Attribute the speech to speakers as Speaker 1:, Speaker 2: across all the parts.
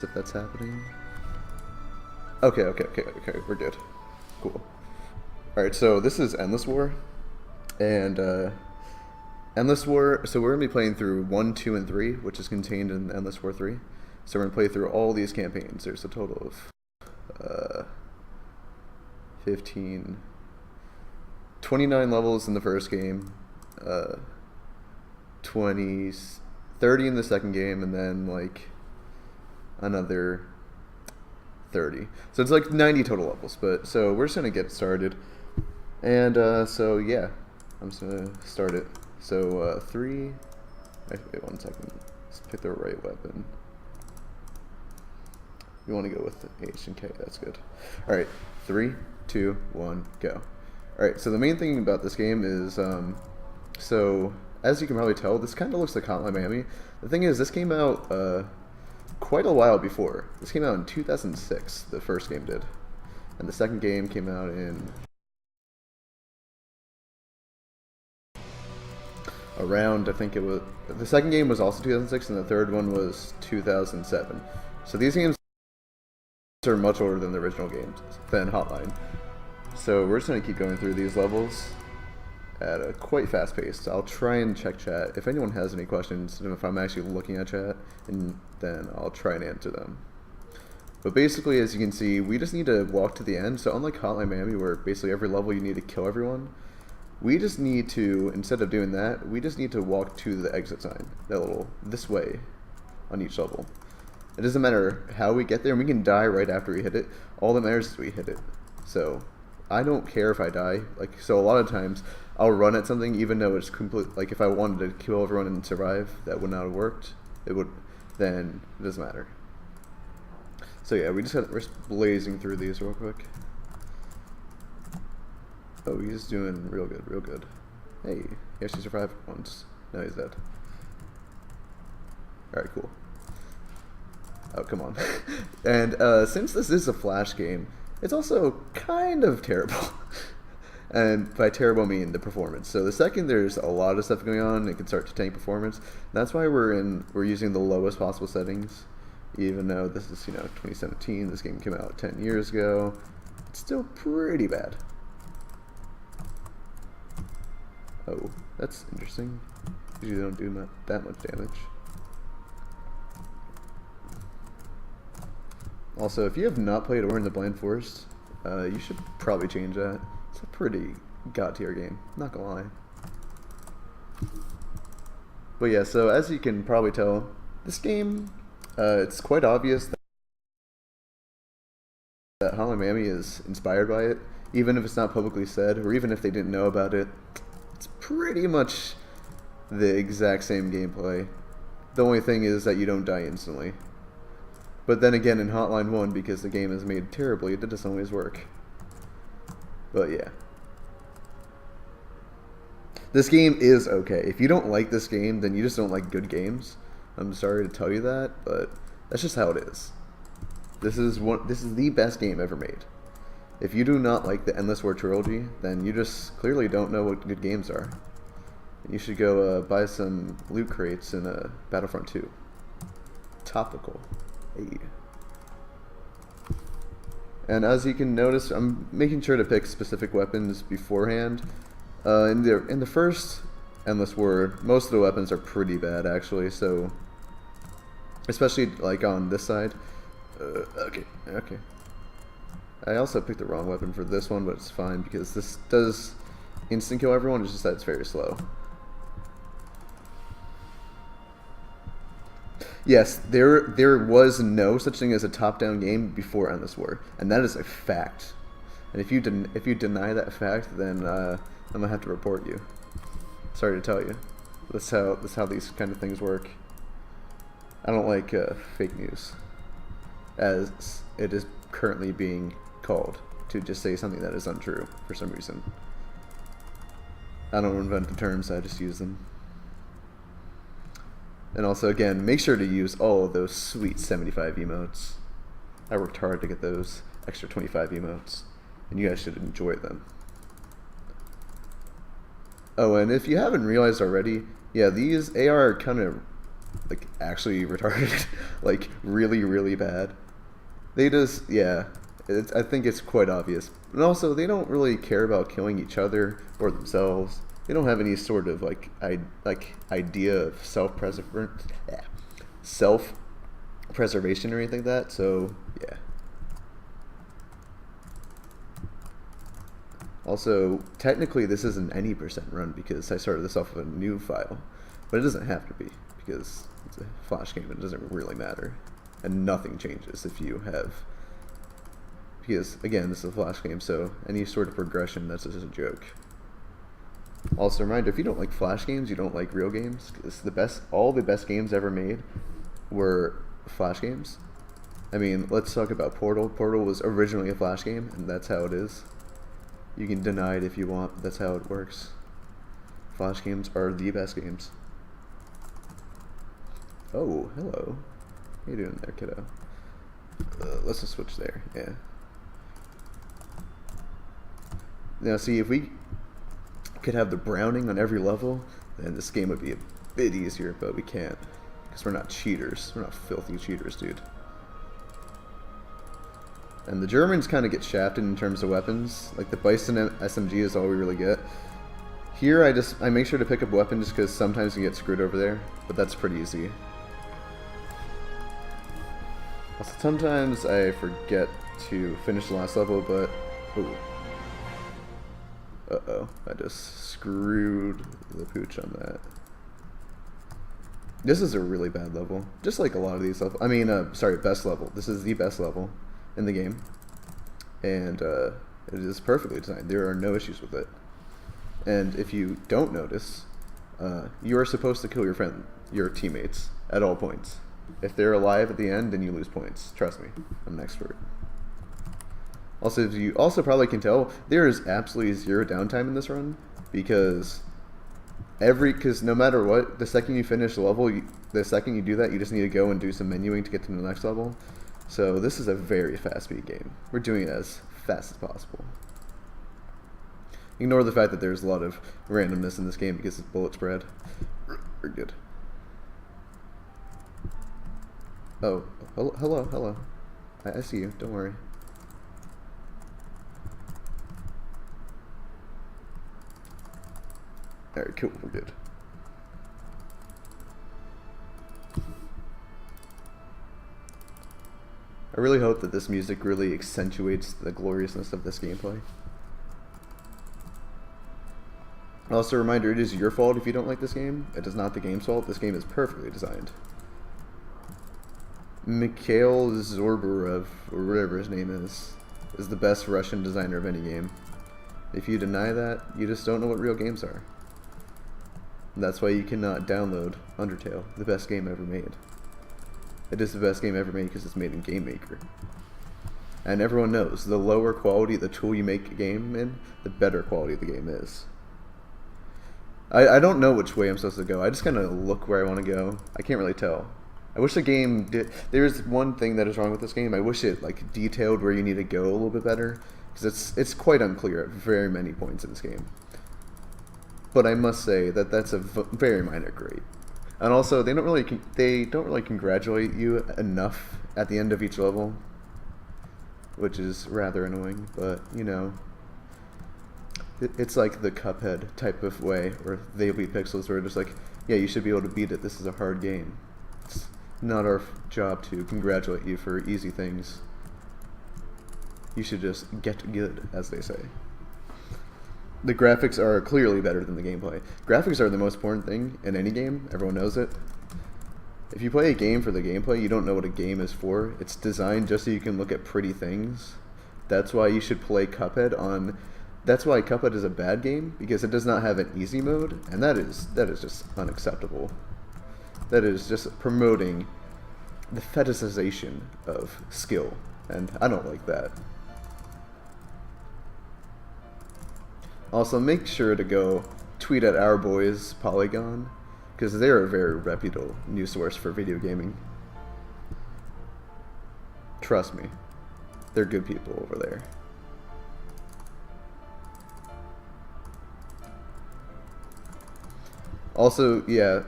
Speaker 1: if that's happening. Okay, we're good. Cool. Alright, so this is Endless War. And, Endless War, so we're going to be playing through 1, 2, and 3, which is contained in Endless War 3. So we're going to play through all these campaigns. There's a total of 15, 29 levels in the first game, 20, 30 in the second game, and then like another 30. So it's like 90 total levels. But so we're just going to get started. And so yeah, I'm just going to start it. So 3, wait 1 second, let's pick the right weapon. We want to go with H and K, that's good. Alright, 3, 2, 1, go. Alright, so the main thing about this game is, so as you can probably tell, this kind of looks like Hotline Miami. The thing is, this came out quite a while before. This came out in 2006, the first game did. And the second game came out in around, I think it was, the second game was also 2006 and the third one was 2007. So these games are much older than the original games, than Hotline. So we're just going to keep going through these levels at a quite fast pace. I'll try and check chat. If anyone has any questions, and if I'm actually looking at chat, and then I'll try and answer them. But basically, as you can see, we just need to walk to the end. So unlike Hotline Miami, where basically every level you need to kill everyone, we just need to, instead of doing that, we just need to walk to the exit sign, that little, this way, on each level. It doesn't matter how we get there, and we can die right after we hit it. All that matters is we hit it. So I don't care if I die. Like, so a lot of times I'll run at something even though it's complete, like if I wanted to kill everyone and survive, that would not have worked. It would, then it doesn't matter. So yeah, we're just blazing through these real quick. Oh, he's doing real good, real good. Hey, he actually survived once. Now he's dead. Alright, cool. Oh, come on. And since this is a Flash game, it's also kind of terrible. And by terrible I mean the performance. So the second there's a lot of stuff going on, it can start to tank performance. That's why we're using the lowest possible settings. Even though this is, 2017, this game came out 10 years ago. It's still pretty bad. Oh, that's interesting. Usually they don't do that much damage. Also, if you have not played Ori and the Blind Forest, you should probably change that. It's a pretty god-tier game, not gonna lie. But yeah, so as you can probably tell, this game, it's quite obvious that Hotline Miami is inspired by it, even if it's not publicly said, or even if they didn't know about it. It's pretty much the exact same gameplay. The only thing is that you don't die instantly. But then again, in Hotline 1, because the game is made terribly, it doesn't always work. But yeah. This game is okay. If you don't like this game, then you just don't like good games. I'm sorry to tell you that, but that's just how it is. This is the best game ever made. If you do not like the Endless War Trilogy, then you just clearly don't know what good games are. You should go buy some loot crates in Battlefront 2. Topical. Hey. And as you can notice, I'm making sure to pick specific weapons beforehand. In the first Endless War, most of the weapons are pretty bad actually. So, especially like on this side. Okay. I also picked the wrong weapon for this one, but it's fine because this does instant kill everyone. It's just that it's very slow. Yes, there was no such thing as a top-down game before Endless War, and that is a fact. And if you deny that fact, then I'm gonna have to report you. Sorry to tell you. That's how these kind of things work. I don't like fake news, as it is currently being called, to just say something that is untrue for some reason. I don't invent the terms, I just use them. And also, again, make sure to use all of those sweet 75 emotes. I worked hard to get those extra 25 emotes, and you guys should enjoy them. Oh, and if you haven't realized already, yeah, these AR are kind of like actually retarded, like really really bad. They just yeah, I think it's quite obvious. And also they don't really care about killing each other or themselves. They don't have any sort of like idea of self-preservation or anything like that. So yeah. Also, technically this isn't any percent run because I started this off with a new file, but it doesn't have to be because it's a Flash game and it doesn't really matter, and nothing changes if you have, because again this is a Flash game, so any sort of progression, that's just a joke. Also, a reminder, if you don't like Flash games, you don't like real games, because all the best games ever made were Flash games. I mean, let's talk about Portal. Portal was originally a Flash game, and that's how it is. You can deny it if you want, but that's how it works. Flash games are the best games. Oh, hello. How you doing there, kiddo? Let's just switch there, yeah. Now see, if we could have the browning on every level, then this game would be a bit easier, but we can't. Because we're not cheaters. We're not filthy cheaters, dude. And the Germans kind of get shafted in terms of weapons. Like the Bison SMG is all we really get. Here I make sure to pick up weapon just because sometimes you get screwed over there, but that's pretty easy. Also, sometimes I forget to finish the last level, but ooh. Uh-oh, I just screwed the pooch on that. This is a really bad level, just like a lot of these levels. I mean, sorry, best level. This is the best level in the game, and it is perfectly designed. There are no issues with it. And if you don't notice, you are supposed to kill your teammates at all points. If they're alive at the end, then you lose points. Trust me, I'm an expert. Also, as you also probably can tell, there is absolutely zero downtime in this run, because no matter what, the second you finish the level, the second you do that, you just need to go and do some menuing to get to the next level. So this is a very fast speed game. We're doing it as fast as possible. Ignore the fact that there's a lot of randomness in this game because it's bullet spread. We're good. Oh, hello. I see you, don't worry. Alright, cool, we're good. I really hope that this music really accentuates the gloriousness of this gameplay. Also, a reminder, it is your fault if you don't like this game. It is not the game's fault. This game is perfectly designed. Mikhail Zorbarev, or whatever his name is the best Russian designer of any game. If you deny that, you just don't know what real games are. And that's why you cannot download Undertale, the best game ever made. It is the best game ever made because it's made in Game Maker. And everyone knows, the lower quality the tool you make a game in, the better quality the game is. I don't know which way I'm supposed to go. I just kind of look where I want to go. I can't really tell. I wish the game did. There's one thing that is wrong with this game. I wish it like detailed where you need to go a little bit better, because it's quite unclear at very many points in this game. But I must say that that's a very minor grade. And also, they don't really congratulate you enough at the end of each level, which is rather annoying. But you know, it's like the Cuphead type of way, where they'll be pixels, where just like, yeah, you should be able to beat it. This is a hard game. It's not our job to congratulate you for easy things. You should just get good, as they say. The graphics are clearly better than the gameplay. Graphics are the most important thing in any game. Everyone knows it. If you play a game for the gameplay, you don't know what a game is for. It's designed just so you can look at pretty things. That's why you should play Cuphead on... That's why Cuphead is a bad game, because it does not have an easy mode, and that is just unacceptable. That is just promoting the fetishization of skill, and I don't like that. Also, make sure to go tweet at our boys Polygon, because they're a very reputable news source for video gaming. Trust me, they're good people over there. Also, yeah,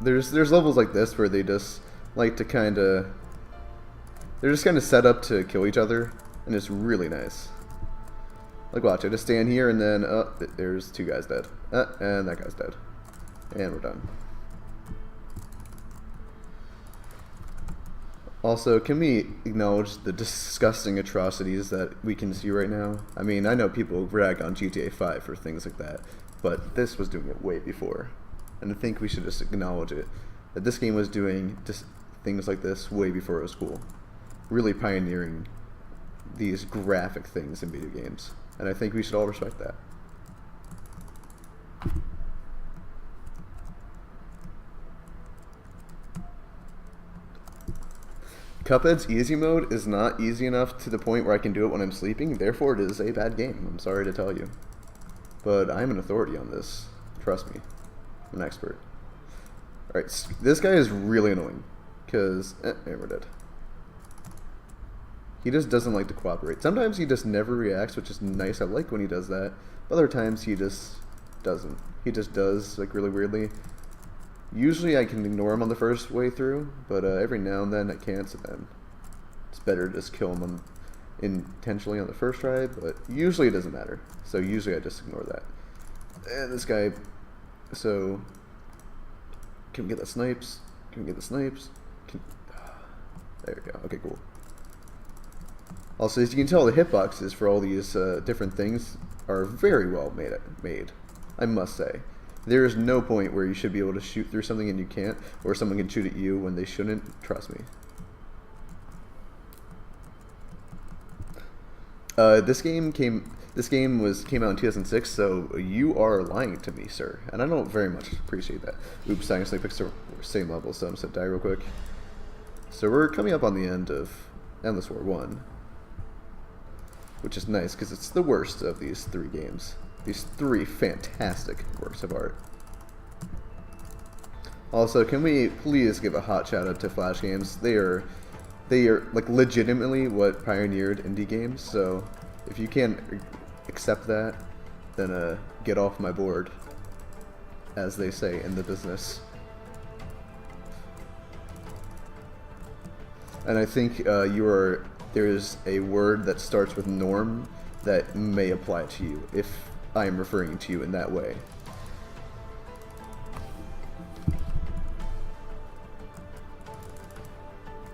Speaker 1: there's levels like this where they just like to they're just kind of set up to kill each other, and it's really nice. Like watch, I just stand here and then there's 2 guys dead, and that guy's dead, and we're done. Also, can we acknowledge the disgusting atrocities that we can see right now? I mean, I know people rag on GTA 5 for things like that, but this was doing it way before. And I think we should just acknowledge it, that this game was doing just things like this way before it was cool. Really pioneering these graphic things in video games. And I think we should all respect that. Cuphead's easy mode is not easy enough to the point where I can do it when I'm sleeping, therefore it is a bad game, I'm sorry to tell you. But I'm an authority on this, trust me, I'm an expert. Alright, this guy is really annoying, because, we're dead. He just doesn't like to cooperate. Sometimes he just never reacts, which is nice, I like when he does that. Other times he just doesn't. He just does, like, really weirdly. Usually I can ignore him on the first way through, but every now and then I can't, so then it's better to just kill him intentionally on the first try, but usually it doesn't matter. So usually I just ignore that. And this guy, so, can we get the snipes? Can we get the snipes? There we go, okay, cool. Also, as you can tell, the hitboxes for all these different things are very well made, I must say. There is no point where you should be able to shoot through something and you can't, or someone can shoot at you when they shouldn't. Trust me. This game came out in 2006, so you are lying to me, sir, and I don't very much appreciate that. Oops, I actually picked the same level, so I'm just gonna die real quick. So we're coming up on the end of Endless War 1, which is nice because it's the worst of these 3 games. These 3 fantastic works of art. Also, can we please give a hot shout out to Flash games? They are like legitimately what pioneered indie games. So if you can't accept that, then get off my board, as they say in the business. And I think there is a word that starts with norm that may apply to you if I am referring to you in that way.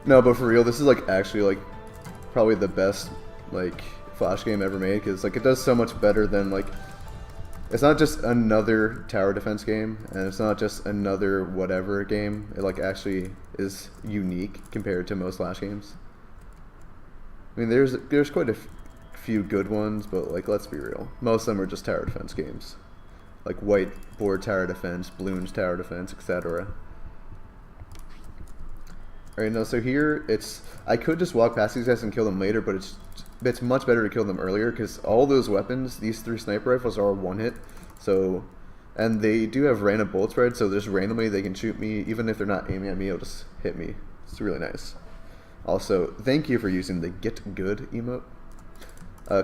Speaker 1: No, but for real, this is like actually like probably the best like Flash game ever made, because like it does so much better than like, it's not just another tower defense game, and it's not just another whatever game. It like actually is unique compared to most Flash games. I mean, there's quite a few good ones, but like let's be real, most of them are just tower defense games, like whiteboard tower defense, balloons tower defense, etc. Alright, no, so here I could just walk past these guys and kill them later, but it's much better to kill them earlier, because all those weapons, these 3 sniper rifles are 1 hit, so, and they do have random bullet spread, so just randomly they can shoot me, even if they're not aiming at me, it'll just hit me. It's really nice. Also, thank you for using the Get Good emote.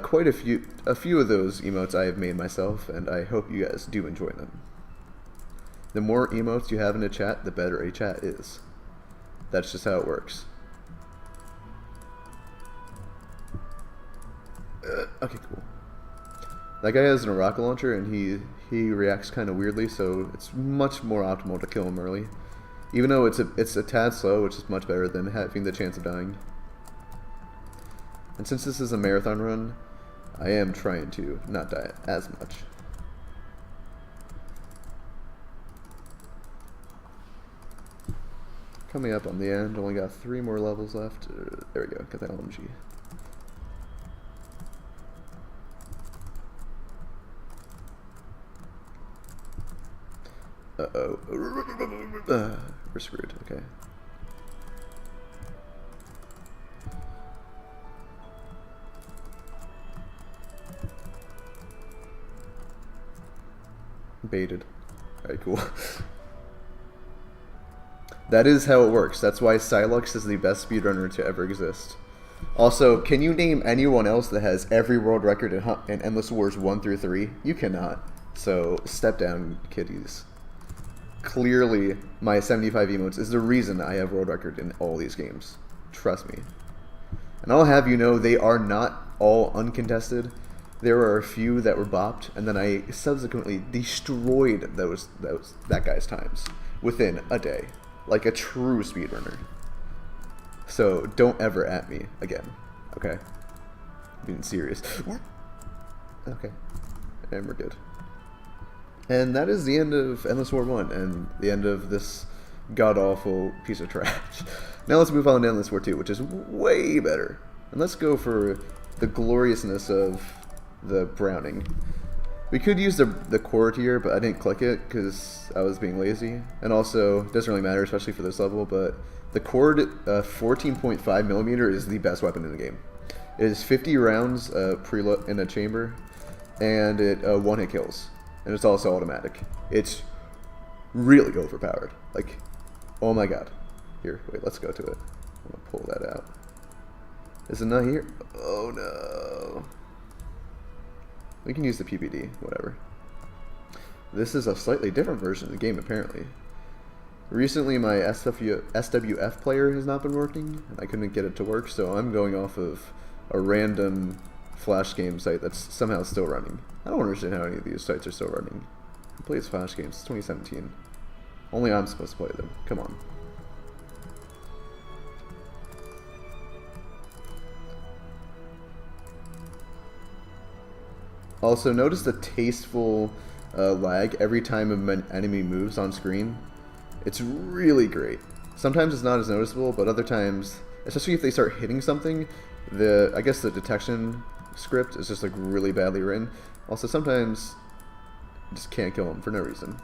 Speaker 1: Quite a few of those emotes I have made myself, and I hope you guys do enjoy them. The more emotes you have in a chat, the better a chat is. That's just how it works. Okay, cool. That guy has a rocket launcher, and he reacts kind of weirdly, so it's much more optimal to kill him early. Even though it's a tad slow, which is much better than having the chance of dying. And since this is a marathon run, I am trying to not die as much. Coming up on the end, only got 3 more levels left. There we go, got that LMG. Uh-oh. We're screwed, okay. Baited. Alright, cool. That is how it works. That's why Silux is the best speedrunner to ever exist. Also, can you name anyone else that has every world record in Endless Wars 1 through 3? You cannot. So, step down, kiddies. clearly my 75 emotes is the reason I have world record in all these games. Trust me. And I'll have you know they are not all uncontested. There are a few that were bopped, and then I subsequently destroyed that guy's times within a day, like a true speedrunner. So don't ever at me again, okay? I'm being serious. Okay, and we're good. And that is the end of Endless War 1 and the end of this god-awful piece of trash. Now let's move on to Endless War 2, which is way better. And let's go for the gloriousness of the Browning. We could use the core tier, but I didn't click it because I was being lazy. And also, it doesn't really matter, especially for this level, but the cord 14.5mm is the best weapon in the game. It is 50 rounds preload in a chamber, and it one-hit kills. And it's also automatic. It's really overpowered. Like, oh my god. Here, wait, let's go to it. I'm gonna pull that out. Is it not here? Oh no. We can use the PPD, whatever. This is a slightly different version of the game, apparently. Recently, my SWF player has not been working, and I couldn't get it to work, so I'm going off of a random Flash game site that's somehow still running. I don't understand how any of these sites are still running. Who plays Flash games? It's 2017. Only I'm supposed to play them. Come on. Also, notice the tasteful lag every time an enemy moves on screen. It's really great. Sometimes it's not as noticeable, but other times, especially if they start hitting something, I guess the detection script is just like really badly written. Also, sometimes you just can't kill them for no reason,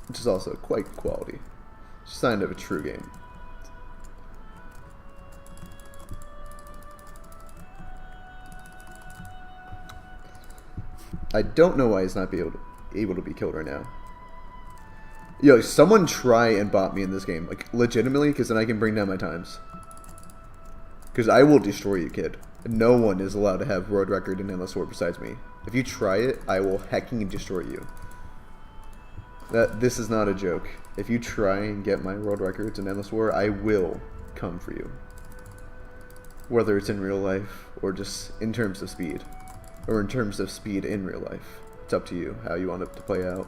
Speaker 1: which is also quite quality. It's a sign of a true game. I don't know why he's not able to be killed right now. Yo, someone try and bot me in this game, like legitimately, because then I can bring down my times. Because I will destroy you, kid. No one is allowed to have world record in Endless War besides me. If you try it, I will hecking destroy you. This is not a joke. If you try and get my world records in Endless War, I will come for you. Whether it's in real life or just in terms of speed. Or in terms of speed in real life. It's up to you how you want it to play out.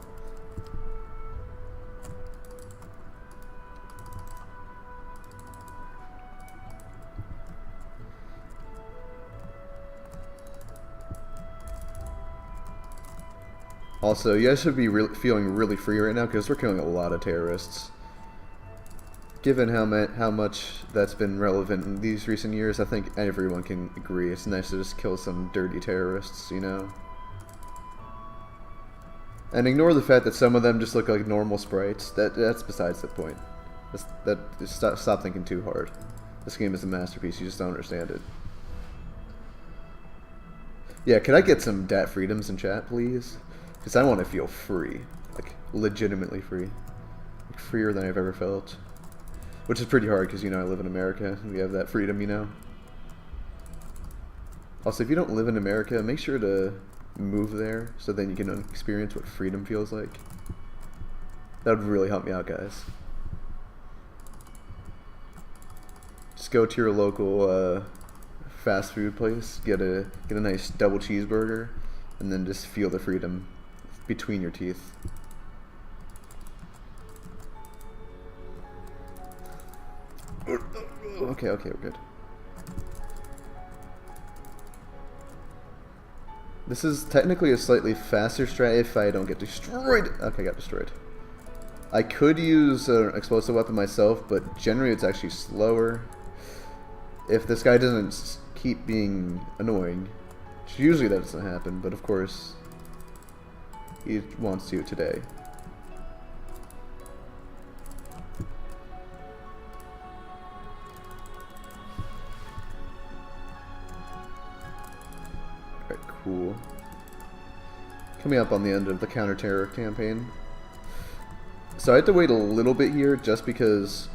Speaker 1: Also, you guys should be feeling really free right now because we're killing a lot of terrorists. Given how much that's been relevant in these recent years, I think everyone can agree it's nice to just kill some dirty terrorists, you know? And ignore the fact that some of them just look like normal sprites. That's besides the point. Stop thinking too hard. This game is a masterpiece, you just don't understand it. Yeah, could I get some dat freedoms in chat, please? Because I want to feel free. Like, legitimately free. Like, freer than I've ever felt. Which is pretty hard because, you know, I live in America and we have that freedom, you know. Also, if you don't live in America, make sure to move there so then you can experience what freedom feels like. That would really help me out, guys. Just go to your local fast food place, get a nice double cheeseburger, and then just feel the freedom between your teeth. Okay, we're good. This is technically a slightly faster strat if I don't get destroyed. Okay, I got destroyed. I could use an explosive weapon myself, but generally it's actually slower. If this guy doesn't keep being annoying, which usually that doesn't happen, but of course he wants to today. Alright, cool. Coming up on the end of the counter-terror campaign. So I have to wait a little bit here just because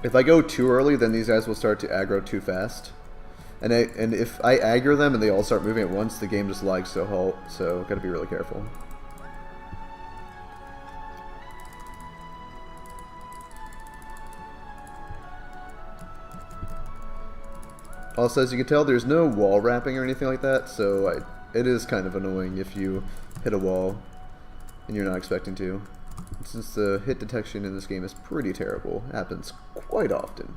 Speaker 1: if I go too early, then these guys will start to aggro too fast. And if I aggro them and they all start moving at once, the game just lags to a halt, so gotta be really careful. Also, as you can tell, there's no wall wrapping or anything like that, so it is kind of annoying if you hit a wall and you're not expecting to. Since the hit detection in this game is pretty terrible, it happens quite often.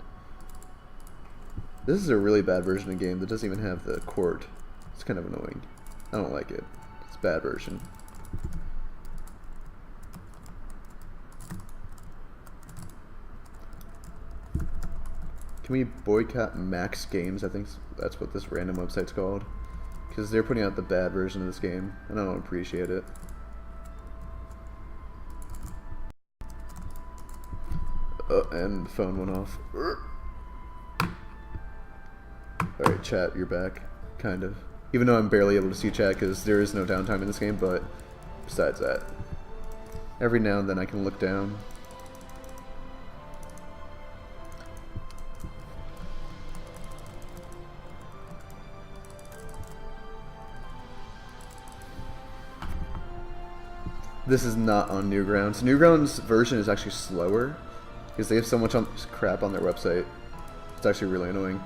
Speaker 1: This is a really bad version of the game that doesn't even have the cord. It's kind of annoying. I don't like it. It's a bad version. Can we boycott Max Games? I think that's what this random website's called. Because they're putting out the bad version of this game, and I don't appreciate it. And the phone went off. Alright, chat, you're back. Kind of. Even though I'm barely able to see chat because there is no downtime in this game, but besides that. Every now and then I can look down. This is not on Newgrounds. Newgrounds' version is actually slower because they have so much crap on their website. It's actually really annoying.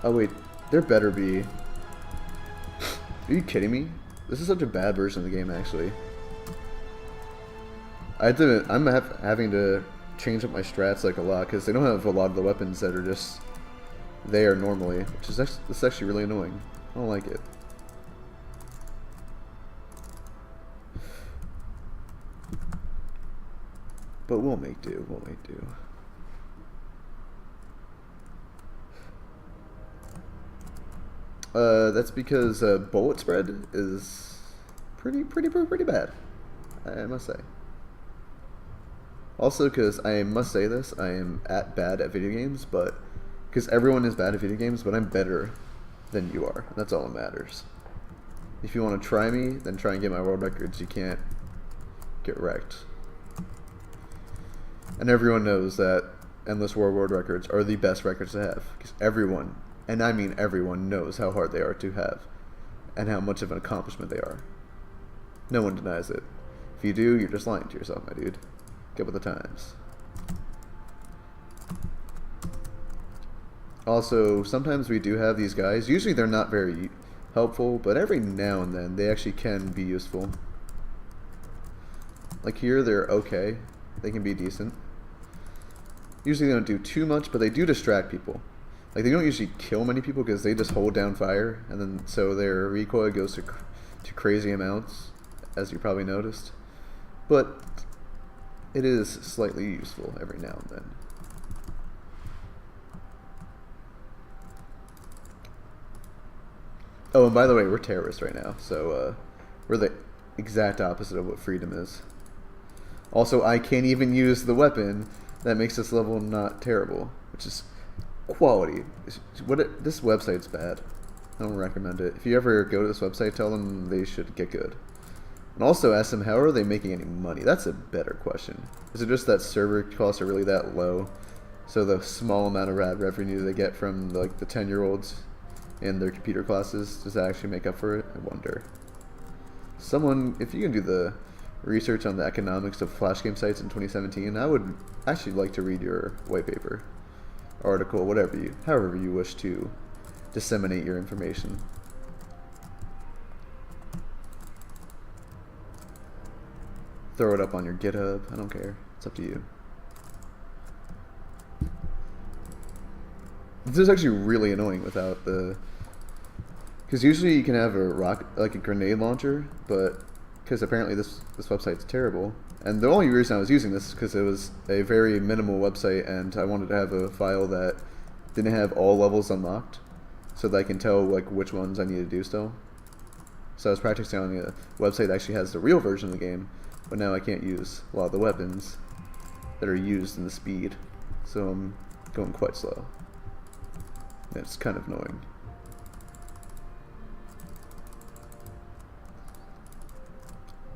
Speaker 1: Oh wait, there better be. Are you kidding me? This is such a bad version of the game, actually. I'm having to change up my strats like a lot because they don't have a lot of the weapons that are just there normally, which is actually really annoying. I don't like it. But we'll make do. We'll make do. That's because bullet spread is pretty bad, I must say. Also, because I must say this, I am bad at video games, but because everyone is bad at video games, but I'm better than you are. And that's all that matters. If you want to try me, then try and get my world records. You can't get wrecked. And everyone knows that Endless War world records are the best records to have, because everyone, and I mean everyone, knows how hard they are to have and how much of an accomplishment they are. No one denies it. If you do, you're just lying to yourself, my dude. Get with the times. Also, sometimes we do have these guys. Usually they're not very helpful, but every now and then they actually can be useful. Like here, they're okay. They can be decent. Usually they don't do too much, but they do distract people. Like, they don't usually kill many people because they just hold down fire, and then so their recoil goes to crazy amounts, as you probably noticed. But it is slightly useful every now and then. Oh, and by the way, we're terrorists right now, so we're the exact opposite of what freedom is. Also, I can't even use the weapon that makes this level not terrible, which is quality. This website's bad. I don't recommend it. If you ever go to this website, tell them they should get good. And also ask them, how are they making any money? That's a better question. Is it just that server costs are really that low, so the small amount of ad revenue they get from like the 10-year-olds in their computer classes, does that actually make up for it? I wonder. Someone, if you can do the research on the economics of flash game sites in 2017, I would actually like to read your white paper, article, however you wish to disseminate your information. Throw it up on your GitHub. I don't care. It's up to you. This is actually really annoying without the... Because usually you can have a grenade launcher, but because apparently this website's terrible. And the only reason I was using this is because it was a very minimal website, and I wanted to have a file that didn't have all levels unlocked, so that I can tell like which ones I need to do still. So I was practicing on a website that actually has the real version of the game, but now I can't use a lot of the weapons that are used in the speed, so I'm going quite slow. And it's kind of annoying.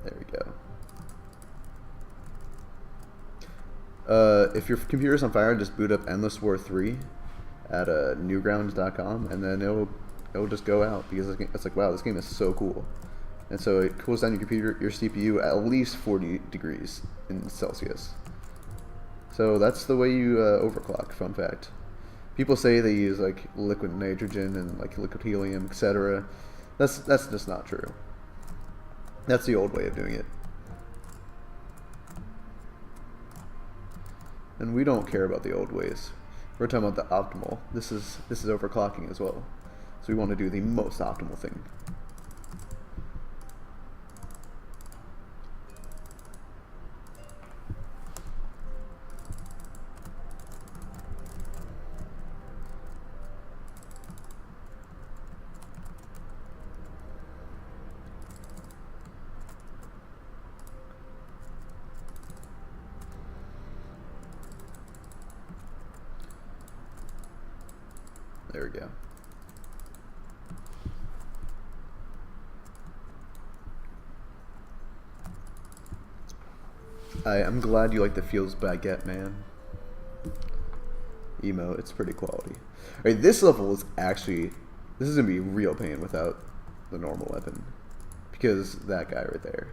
Speaker 1: There we go. If your computer's on fire, just boot up Endless War 3 at newgrounds.com, and then it'll just go out, because it's like, wow, this game is so cool. And so it cools down your computer, your CPU, at least 40 degrees in Celsius. So that's the way you overclock, fun fact. People say they use like liquid nitrogen and like liquid helium, etc. That's just not true. That's the old way of doing it. And we don't care about the old ways. We're talking about the optimal. This is overclocking as well. So we want to do the most optimal thing. There we go. I'm glad you like the Feels Baguette, man. Emo, it's pretty quality. Alright, this level is actually... This is going to be real pain without the normal weapon. Because that guy right there.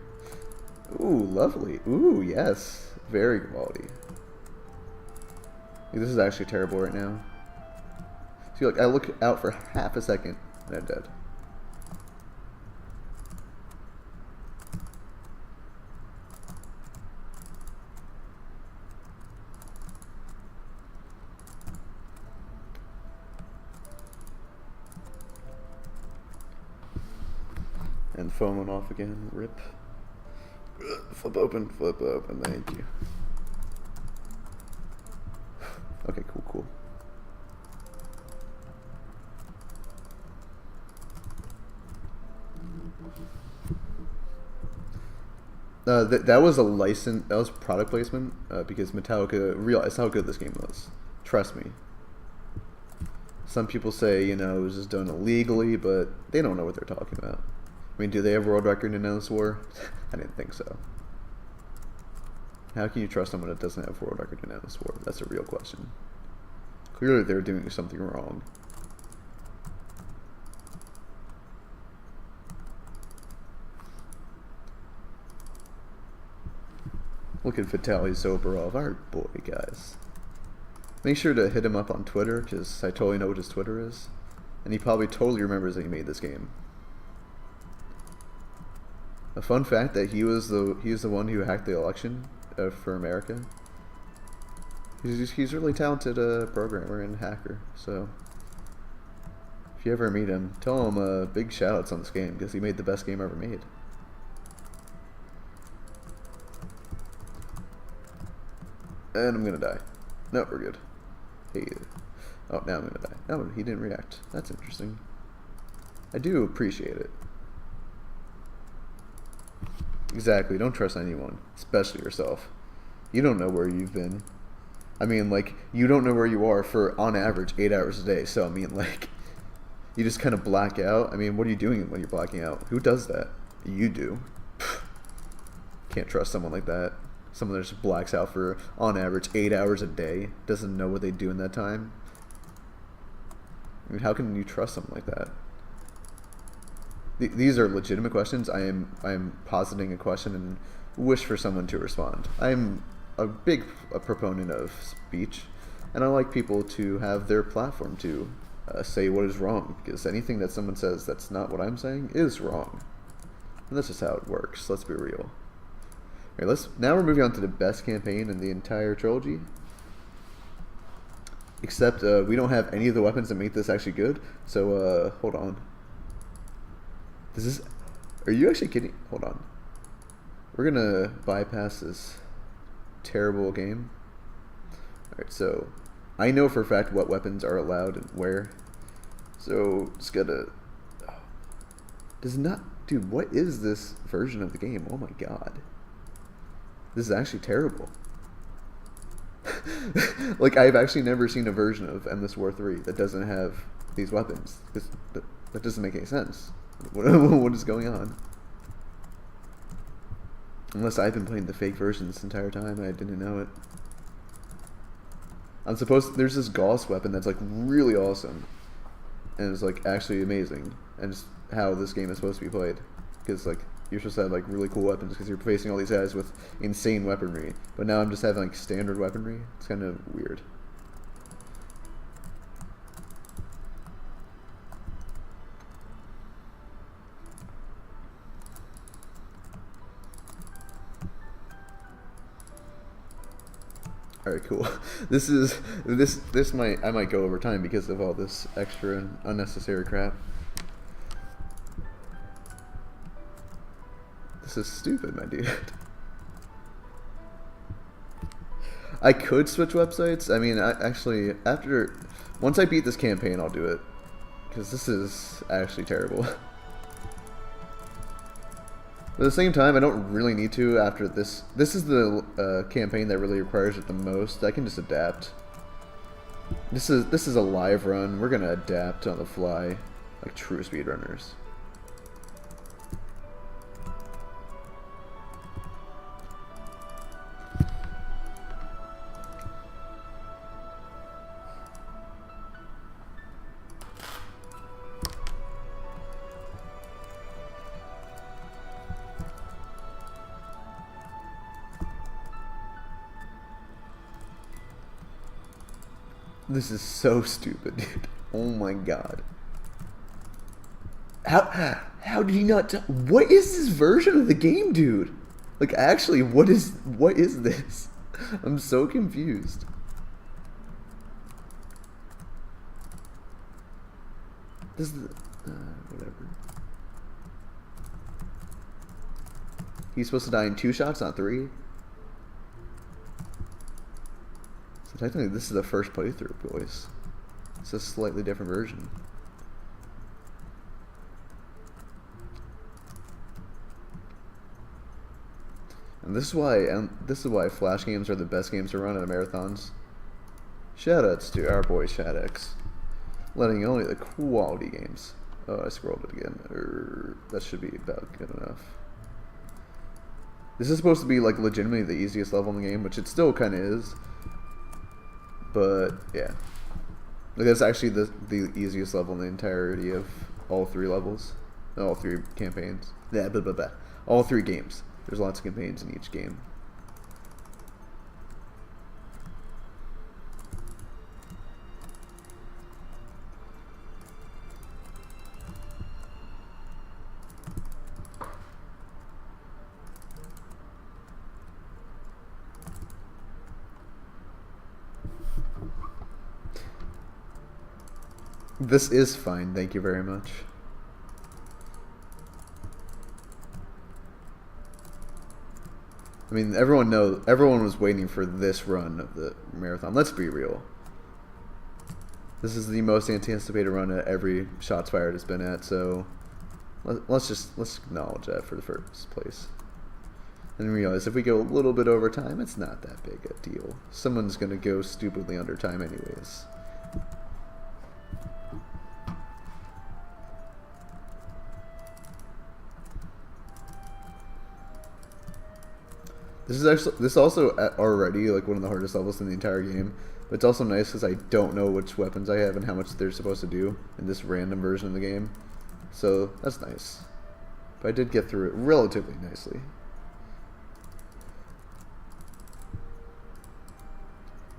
Speaker 1: Ooh, lovely. Ooh, yes. Very quality. This is actually terrible right now. See, like, I look out for half a second and I'm dead. And phone went off again. Rip. Flip open, thank you. Okay, cool. That was a license. That was product placement because Metallica realized how good this game was. Trust me. Some people say, you know, it was just done illegally, but they don't know what they're talking about. I mean, do they have a world record in Endless War? I didn't think so. How can you trust someone that doesn't have a world record in Endless War? That's a real question. Clearly, they're doing something wrong. Look at Vitaly Zobarov, our boy, guys. Make sure to hit him up on Twitter, because I totally know what his Twitter is. And he probably totally remembers that he made this game. A fun fact that he was the one who hacked the election for America. He's a really talented programmer and hacker. So if you ever meet him, tell him big shoutouts on this game because he made the best game ever made. And I'm gonna die. No, we're good. Hey. Oh, now I'm gonna die. Oh, he didn't react. That's interesting. I do appreciate it. Exactly, don't trust anyone, especially yourself. You don't know where you've been. I mean, like, you don't know where you are for, on average, 8 hours a day. So, I mean, like, you just kind of black out. I mean, what are you doing when you're blacking out? Who does that? You do. Can't trust someone like that. Someone that just blacks out for, on average, 8 hours a day. Doesn't know what they do in that time. I mean, how can you trust someone like that? These are legitimate questions. I am positing a question and wish for someone to respond. I'm a big proponent of speech, and I like people to have their platform to say what is wrong, because anything that someone says that's not what I'm saying is wrong. And that's just how it works. Let's be real. All right, now we're moving on to the best campaign in the entire trilogy. Except we don't have any of the weapons that make this actually good. So hold on. Are you actually kidding? Hold on. We're gonna bypass this terrible game. Alright, so I know for a fact what weapons are allowed and where. So just gotta... Dude, what is this version of the game? Oh my god. This is actually terrible. Like, I've actually never seen a version of Endless War 3 that doesn't have these weapons. That doesn't make any sense. What is going on? Unless I've been playing the fake version this entire time and I didn't know it. There's this Gauss weapon that's like really awesome. And it's like actually amazing. And just how this game is supposed to be played. Because like, you're supposed to have like really cool weapons because you're facing all these guys with insane weaponry. But now I'm just having like standard weaponry. It's kind of weird. Alright, cool. I might go over time because of all this extra and unnecessary crap. This is stupid, my dude. I could switch websites. I mean, once I beat this campaign, I'll do it. Because this is actually terrible. But at the same time, I don't really need to after this. This is the campaign that really requires it the most. I can just adapt. This is a live run. We're gonna adapt on the fly, like true speedrunners. This is so stupid, dude. Oh my god. How did he not what is this version of the game, dude? Like, actually, what is this? I'm so confused. This is whatever. He's supposed to die in 2 shots, not 3. So technically, this is the first playthrough, boys. It's a slightly different version. And this is why Flash games are the best games to run at marathons. Shoutouts to our boy ShadX, letting only the quality games. Oh, I scrolled it again. That should be about good enough. This is supposed to be like legitimately the easiest level in the game, which it still kind of is. But yeah, like, that's actually the easiest level in the entirety of all 3 levels, all 3 campaigns. Yeah, all 3 games. There's lots of campaigns in each game. This is fine, thank you very much. I mean, everyone was waiting for this run of the marathon. Let's be real. This is the most anticipated run at every Shots Fired has been at, so let's acknowledge that for the first place. And realize if we go a little bit over time, it's not that big a deal. Someone's gonna go stupidly under time anyways. This is also already like one of the hardest levels in the entire game, but it's also nice because I don't know which weapons I have and how much they're supposed to do in this random version of the game, so that's nice. But I did get through it relatively nicely.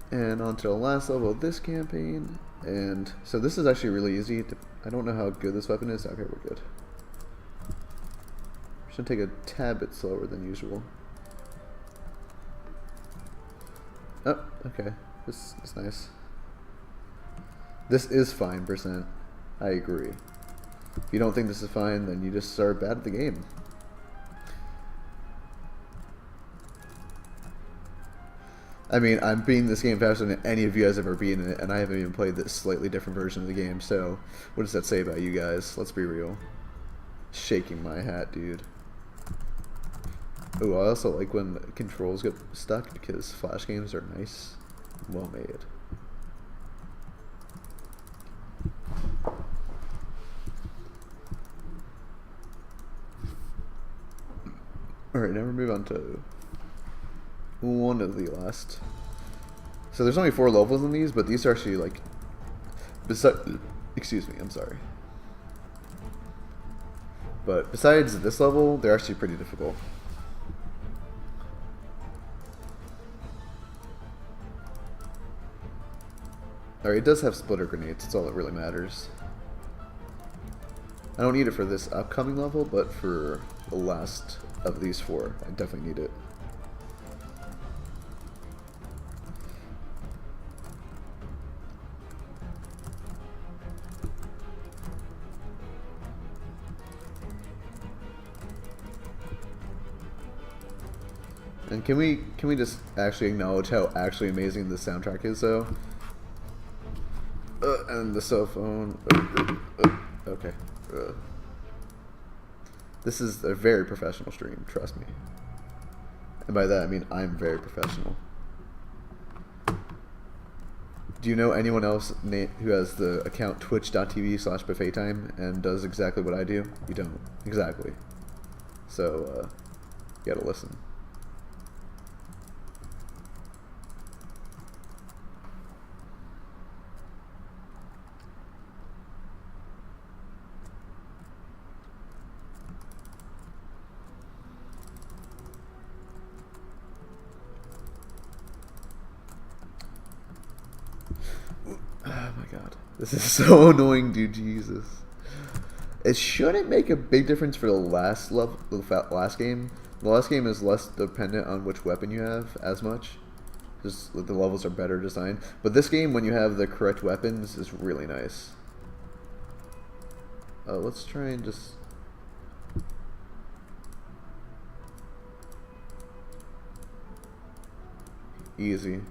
Speaker 1: And on to the last level of this campaign, and so this is actually really easy. I don't know how good this weapon is. Okay, we're good. Should take a tad bit slower than usual. Oh, okay. This is nice. This is fine, %. I agree. If you don't think this is fine, then you just are bad at the game. I mean, I'm beating this game faster than any of you guys have ever beaten it, and I haven't even played this slightly different version of the game, so what does that say about you guys? Let's be real. Shaking my hat, dude. Oh, I also like when controls get stuck because Flash games are nice, well made. Alright, now we're moving on to one of the last. So there's only 4 levels in these, but these are actually like, excuse me, I'm sorry. But besides this level, they're actually pretty difficult. Alright, it does have splitter grenades, that's all that really matters. I don't need it for this upcoming level, but for the last of these 4, I definitely need it. And can we just actually acknowledge how actually amazing the soundtrack is, though? And the cell phone. Okay. This is a very professional stream, trust me. And by that I mean I'm very professional. Do you know anyone else who has the account twitch.tv/buffettime and does exactly what I do? You don't. Exactly. So, you gotta listen. Oh my god. This is so annoying, dude. Jesus. It shouldn't make a big difference for the last level, the last game. The last game is less dependent on which weapon you have as much. Just the levels are better designed. But this game, when you have the correct weapons, is really nice. Let's try and just... Easy.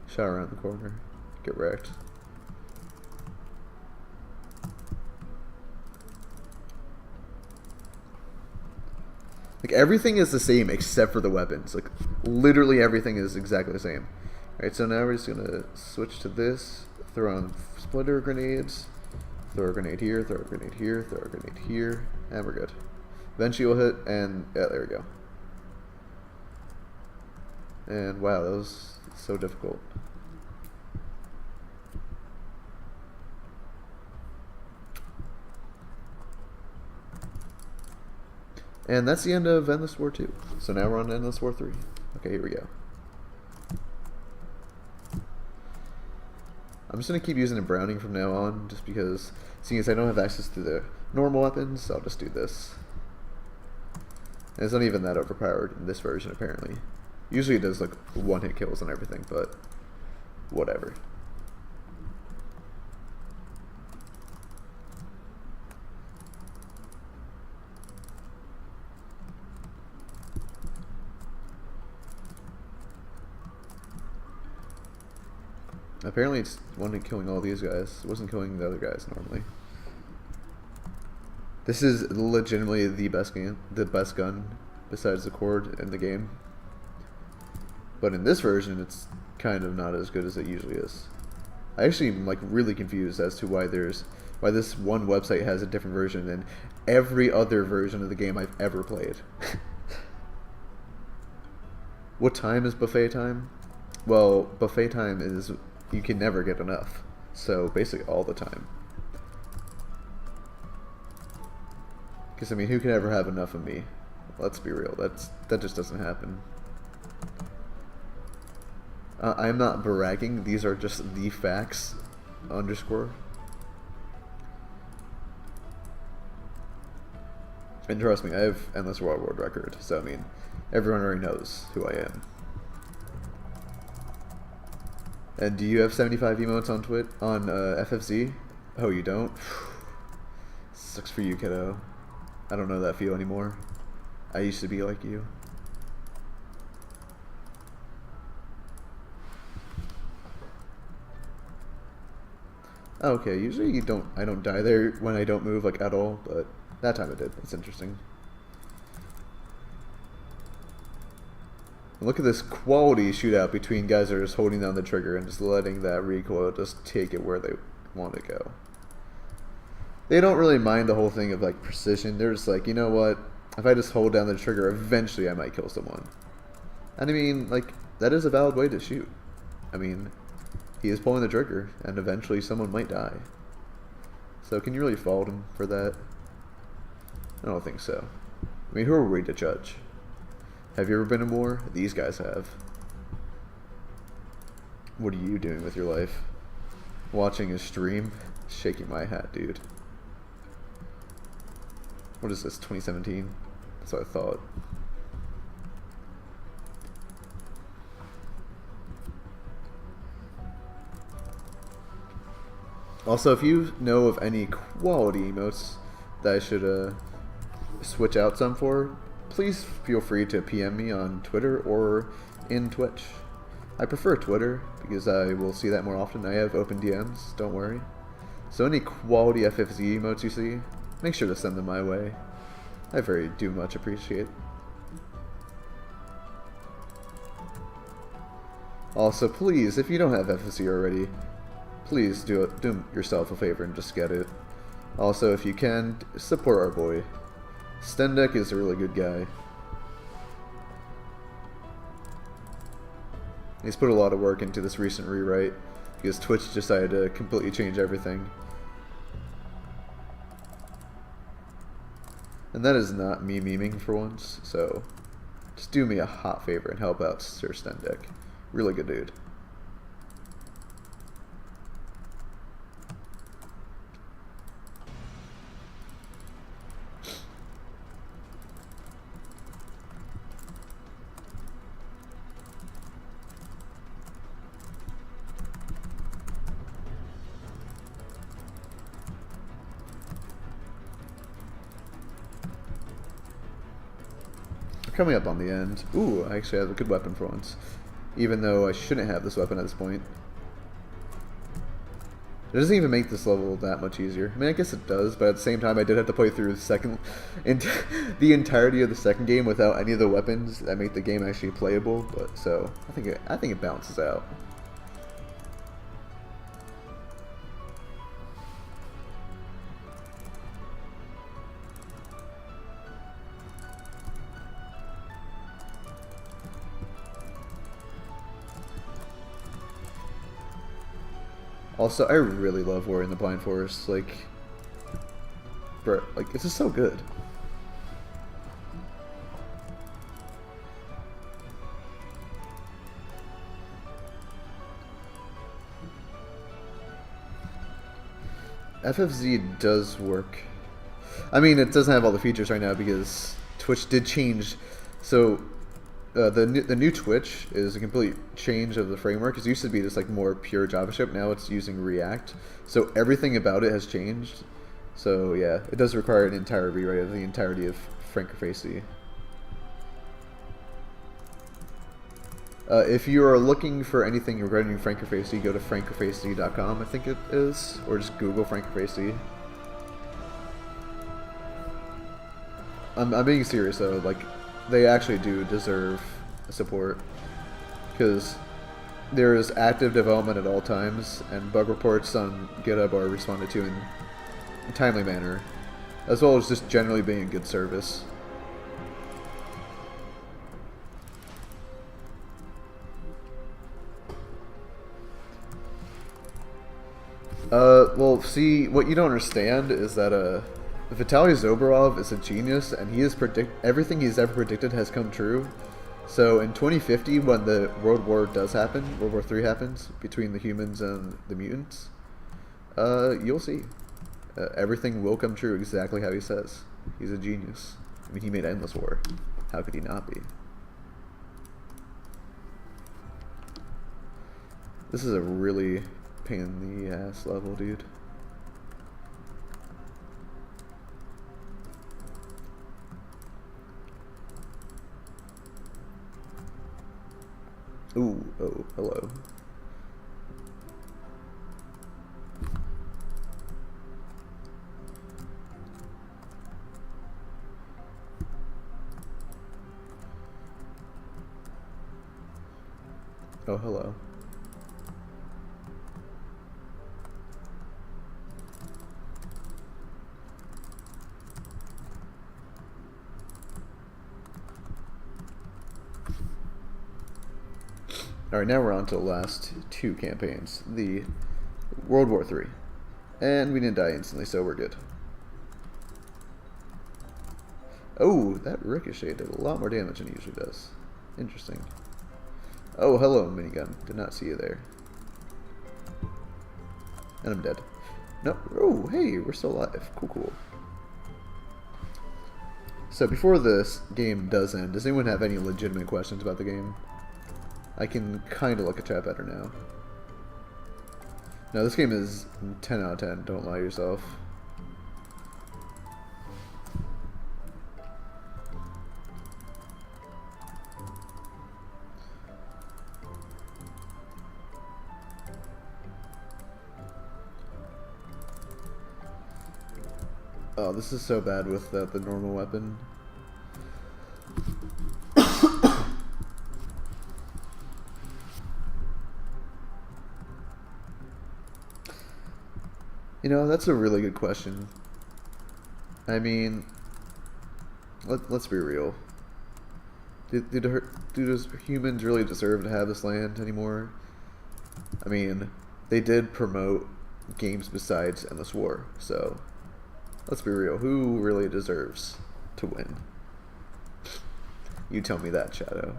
Speaker 1: Shot around the corner. Get wrecked. Like, everything is the same except for the weapons. Like, literally everything is exactly the same. Alright, so now we're just gonna switch to this. Throw on splitter grenades. Throw a grenade here, throw a grenade here, throw a grenade here. And we're good. Eventually we'll hit, and yeah, there we go. And wow, that was so difficult. And that's the end of Endless War 2. So now we're on Endless War 3. Okay, here we go. I'm just going to keep using a Browning from now on, just because, seeing as I don't have access to the normal weapons, I'll just do this. And it's not even that overpowered in this version, apparently. Usually it does, like, one-hit kills and everything, but whatever. Apparently it's one killing all these guys. It wasn't killing the other guys normally. This is legitimately the best gun besides the Cord in the game. But in this version, it's kind of not as good as it usually is. I actually am like really confused as to why this one website has a different version than every other version of the game I've ever played. What time is buffet time? Well, buffet time is, you can never get enough. So basically all the time. Because I mean, who can ever have enough of me? Let's be real. That just doesn't happen. I'm not bragging. These are just the facts. _ And trust me, I have Endless War world record. So I mean, everyone already knows who I am. And do you have 75 emotes on FFZ? Oh, you don't? Sucks for you, kiddo. I don't know that feel anymore. I used to be like you. Oh, okay, usually I don't die there when I don't move like at all, but that time I did. That's interesting. Look at this quality shootout between guys that are just holding down the trigger and just letting that recoil just take it where they want to go. They don't really mind the whole thing of like precision. They're just like, you know what? If I just hold down the trigger, eventually I might kill someone. And I mean, like, that is a valid way to shoot. I mean, he is pulling the trigger, and eventually someone might die. So can you really fault him for that? I don't think so. I mean, who are we to judge? Have you ever been in war? These guys have. What are you doing with your life? Watching a stream? Shaking my hat, dude. What is this, 2017? That's what I thought. Also, if you know of any quality emotes that I should switch out some for, please feel free to PM me on Twitter or in Twitch. I prefer Twitter because I will see that more often. I have open DMs, don't worry. So any quality FFZ emotes you see, make sure to send them my way. I very do much appreciate. Also, please, if you don't have FFZ already, please do yourself a favor and just get it. Also, if you can, support our boy. Stendek is a really good guy. He's put a lot of work into this recent rewrite because Twitch decided to completely change everything. And that is not me memeing for once, so just do me a hot favor and help out Sir Stendek. Really good dude. Coming up on the end. Ooh, I actually have a good weapon for once. Even though I shouldn't have this weapon at this point. It doesn't even make this level that much easier. I mean, I guess it does, but at the same time I did have to play through the entirety of the second game without any of the weapons that make the game actually playable, but so I think it balances out. Also, I really love Warrior in the Blind Forest. Like, bro, like, it's just so good. FFZ does work. I mean, it doesn't have all the features right now because Twitch did change. So the new Twitch is a complete change of the framework. It used to be just like more pure JavaScript. Now it's using React. So everything about it has changed. So yeah, it does require an entire rewrite of the entirety of Francofacy. If you are looking for anything regarding Francofacy, go to francofacy.com, I think it is, or just Google Francofacy. I'm being serious though, like, they actually do deserve support, because there is active development at all times, and bug reports on GitHub are responded to in a timely manner, as well as just generally being a good service. Well, see, what you don't understand is that, Vitaly Zobarov is a genius, and he is everything he's ever predicted has come true. So in 2050, when the World War does happen, World War III happens, between the humans and the mutants, you'll see. Everything will come true exactly how he says. He's a genius. I mean, he made Endless War. How could he not be? This is a really pain in the ass level, dude. Ooh, oh, hello. Oh, hello. Alright, now we're on to the last two campaigns. The World War III. And we didn't die instantly, so we're good. Oh, that ricochet did a lot more damage than it usually does. Interesting. Oh, hello, minigun. Did not see you there. And I'm dead. No. Oh, hey, we're still alive. Cool, cool. So before this game does end, does anyone have any legitimate questions about the game? I can kind of look at chat better now. No, this game is 10 out of 10. Don't lie to yourself. Oh, this is so bad with the normal weapon. You know, that's a really good question. I mean, let's be real. Do humans really deserve to have this land anymore? I mean, they did promote games besides Endless War, so let's be real. Who really deserves to win? You tell me that, Shadow.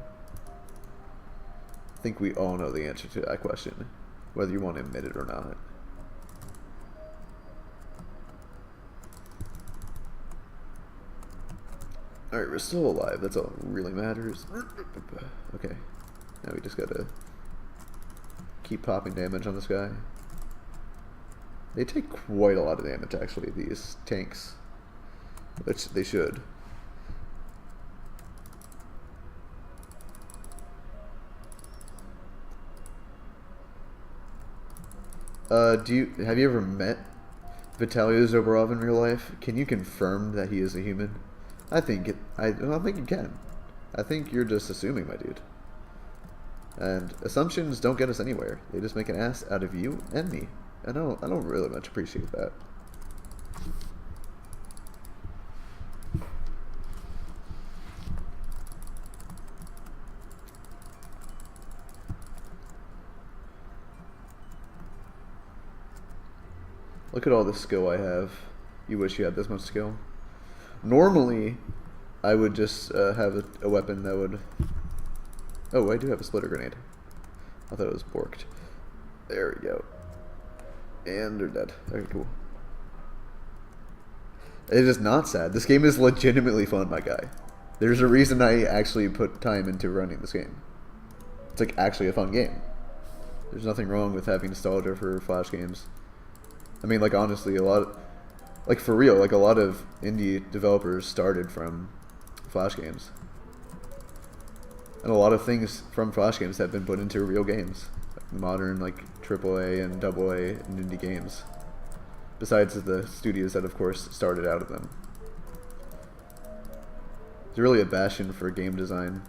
Speaker 1: I think we all know the answer to that question, whether you want to admit it or not. Alright, we're still alive. That's all that really matters. Okay. Now we just gotta keep popping damage on this guy. They take quite a lot of damage, actually, these tanks. Which they should. Have you ever met Vitaly Zoborov in real life? Can you confirm that he is a human? I don't think you can. I think you're just assuming, my dude. And assumptions don't get us anywhere. They just make an ass out of you and me. I don't really much appreciate that. Look at all the skill I have. You wish you had this much skill. Normally, I would just have a weapon that would... Oh, I do have a splitter grenade. I thought it was borked. There we go. And they're dead. Okay, cool. It is not sad. This game is legitimately fun, my guy. There's a reason I actually put time into running this game. It's like actually a fun game. There's nothing wrong with having nostalgia for Flash games. I mean, like, honestly, like, for real, like, a lot of indie developers started from Flash games. And a lot of things from Flash games have been put into real games. Like modern, like, AAA and AA and indie games. Besides the studios that, of course, started out of them. It's really a bastion for game design.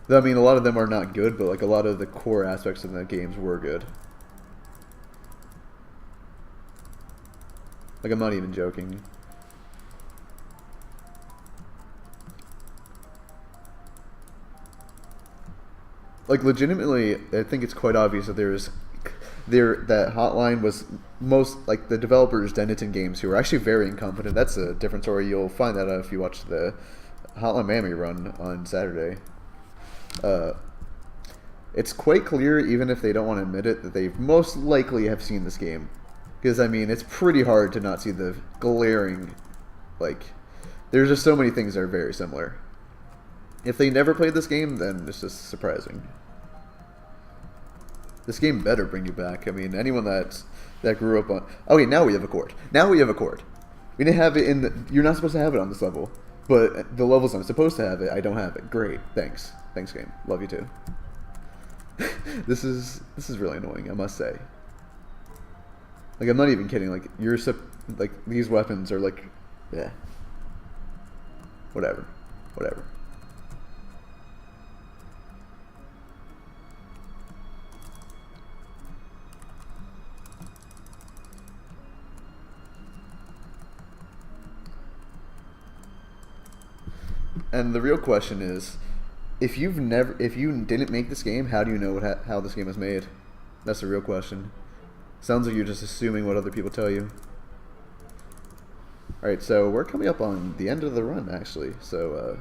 Speaker 1: Though, I mean, a lot of them are not good, but, like, a lot of the core aspects of the games were good. Like, I'm not even joking. Like, legitimately, I think it's quite obvious that that Hotline was like, the developers, Denton Games, who were actually very incompetent. That's a different story. You'll find that out if you watch the Hotline Miami run on Saturday. It's quite clear, even if they don't want to admit it, that they most likely have seen this game. Because, I mean, it's pretty hard to not see the glaring, like, there's just so many things that are very similar. If they never played this game, then it's just surprising. This game better bring you back. I mean, anyone that grew up on... Okay, now we have a chord. Now we have a chord. We didn't have it in the... You're not supposed to have it on this level. But the levels I'm supposed to have it, I don't have it. Great. Thanks. Thanks, game. Love you too. This is really annoying, I must say. Like, I'm not even kidding. Like, like, these weapons are like, yeah. Whatever. Whatever. And the real question is, if you didn't make this game, how do you know how this game was made? That's the real question. Sounds like you're just assuming what other people tell you. Alright, so we're coming up on the end of the run, actually. So,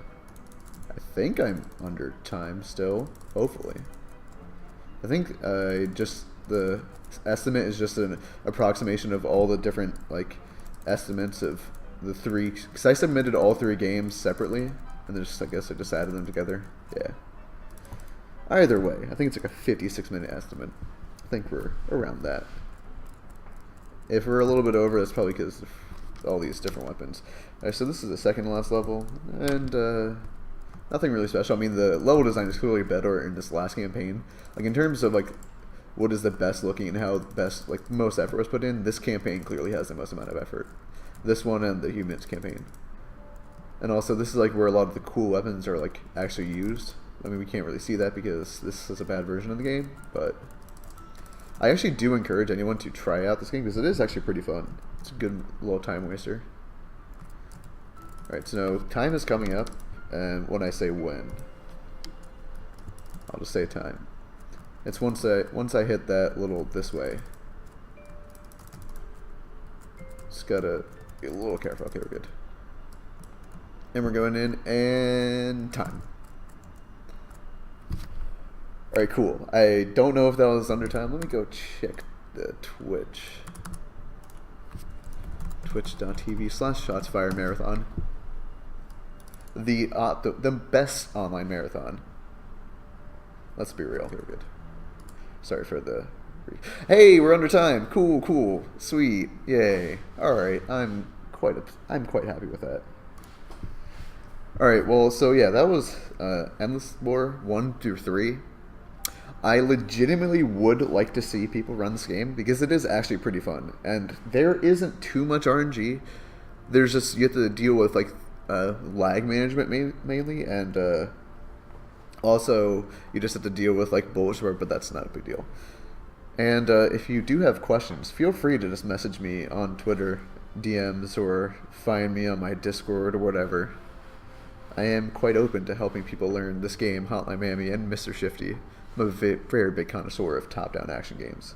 Speaker 1: I think I'm under time still, hopefully. I think the estimate is just an approximation of all the different, like, estimates of the three, because I submitted all three games separately, and then I guess I just added them together. Yeah. Either way, I think it's like a 56-minute estimate. I think we're around that. If we're a little bit over, that's probably because of all these different weapons. Alright, so this is the second to last level, and nothing really special. I mean, the level design is clearly better in this last campaign. Like, in terms of, like, what is the best looking and how best, like, most effort was put in, this campaign clearly has the most amount of effort. This one and the Humans campaign. And also, this is like where a lot of the cool weapons are like actually used. I mean, we can't really see that because this is a bad version of the game, but I actually do encourage anyone to try out this game because it is actually pretty fun. It's a good little time waster. Alright, so time is coming up, and when I say when, I'll just say time. It's once I hit that little this way. Just gotta be a little careful. Okay, we're good. And we're going in, and time. Alright, cool. I don't know if that was under time. Let me go check the Twitch. Twitch.tv/ShotsFiredMarathon. The best online marathon. Let's be real. Here, we're good. Sorry for the... Hey, we're under time. Cool, cool. Sweet. Yay. Alright, I'm quite happy with that. Alright, well, so yeah, that was Endless War 1 through 3. I legitimately would like to see people run this game because it is actually pretty fun, and there isn't too much RNG. There's just, you have to deal with like lag management mainly, and also you just have to deal with like bullet short, but that's not a big deal. And if you do have questions, feel free to just message me on Twitter DMs or find me on my Discord or whatever. I am quite open to helping people learn this game, Hotline Miami, and Mr. Shifty. I'm a very big connoisseur of top-down action games.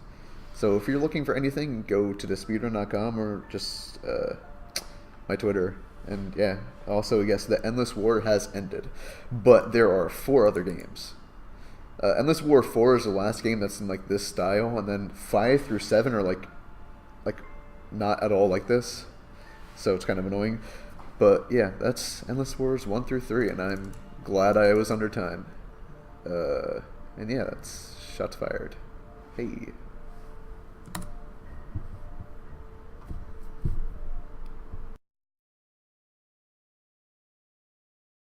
Speaker 1: So if you're looking for anything, go to thespeedrun.com or just my Twitter. And yeah, also, yes, the Endless War has ended. But there are 4 other games. Endless War 4 is the last game that's in like this style, and then 5 through 7 are like not at all like this. So it's kind of annoying. But yeah, that's Endless Wars 1 through 3, and I'm glad I was under time. And yeah, that's Shots Fired. Hey.